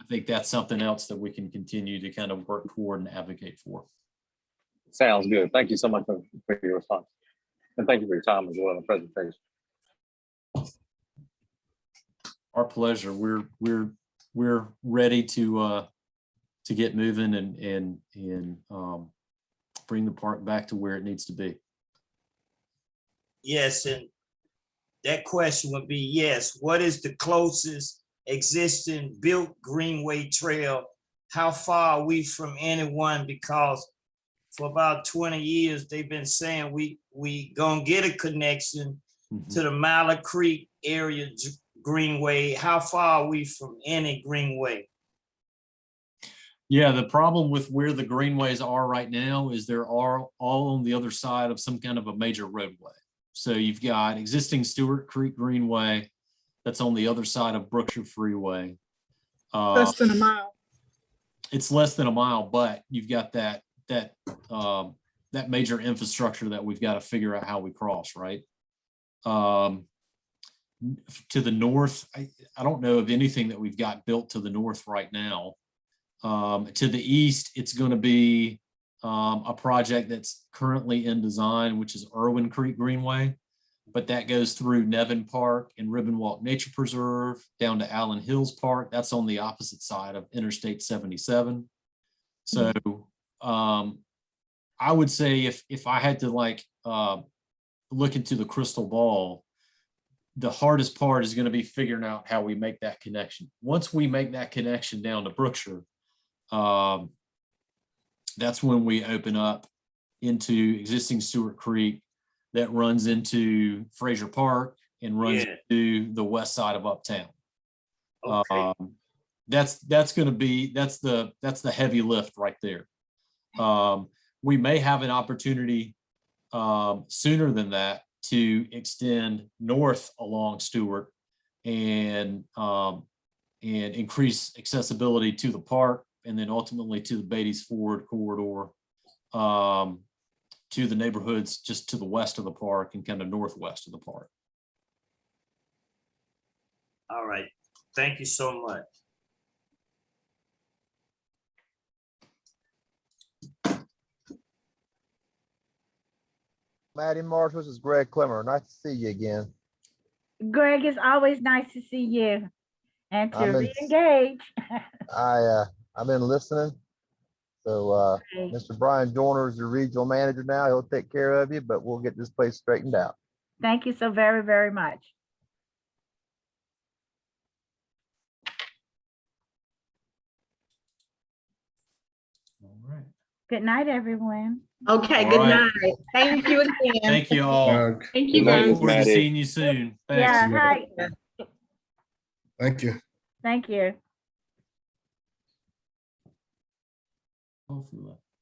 think that's something else that we can continue to kind of work toward and advocate for. Sounds good. Thank you so much for your response. And thank you for your time as well in the presentation. Our pleasure. We're ready to get moving and bring the park back to where it needs to be. Yes, and that question would be, yes, what is the closest existing built greenway trail? How far are we from anyone? Because for about 20 years, they've been saying we gonna get a connection to the Mallard Creek area greenway. How far are we from any greenway? Yeah, the problem with where the greenways are right now is they're all on the other side of some kind of a major roadway. So you've got existing Stewart Creek Greenway that's on the other side of Brookshire Freeway. Less than a mile. It's less than a mile, but you've got that major infrastructure that we've got to figure out how we cross, right? To the north, I don't know of anything that we've got built to the north right now. To the east, it's going to be a project that's currently in design, which is Irwin Creek Greenway, but that goes through Nevin Park and Ribbonwalk Nature Preserve down to Allen Hills Park. That's on the opposite side of Interstate 77. So I would say if I had to look into the crystal ball, the hardest part is going to be figuring out how we make that connection. Once we make that connection down to Brookshire, that's when we open up into existing Stewart Creek that runs into Fraser Park and runs to the west side of Uptown. Okay. That's going to be, that's the heavy lift right there. We may have an opportunity sooner than that to extend north along Stewart and increase accessibility to the park, and then ultimately to the Beatties Ford corridor, to the neighborhoods just to the west of the park and kind of northwest of the park. All right. Thank you so much. Maddie Marshall, this is Greg Clemmer. Nice to see you again. Greg, it's always nice to see you and to I'm in- re-engage. I've been listening. So Great. Mr. Brian Joyner is your regional manager now. He'll take care of you, but we'll get this place straightened out. Thank you so very, very much. All right. Good night, everyone. Okay, All good right. night. Thank you again. Thank you all. Thank you, Look guys. forward to seeing you soon. Thanks. Yeah, hi. Thank you. Thank you. Hopefully.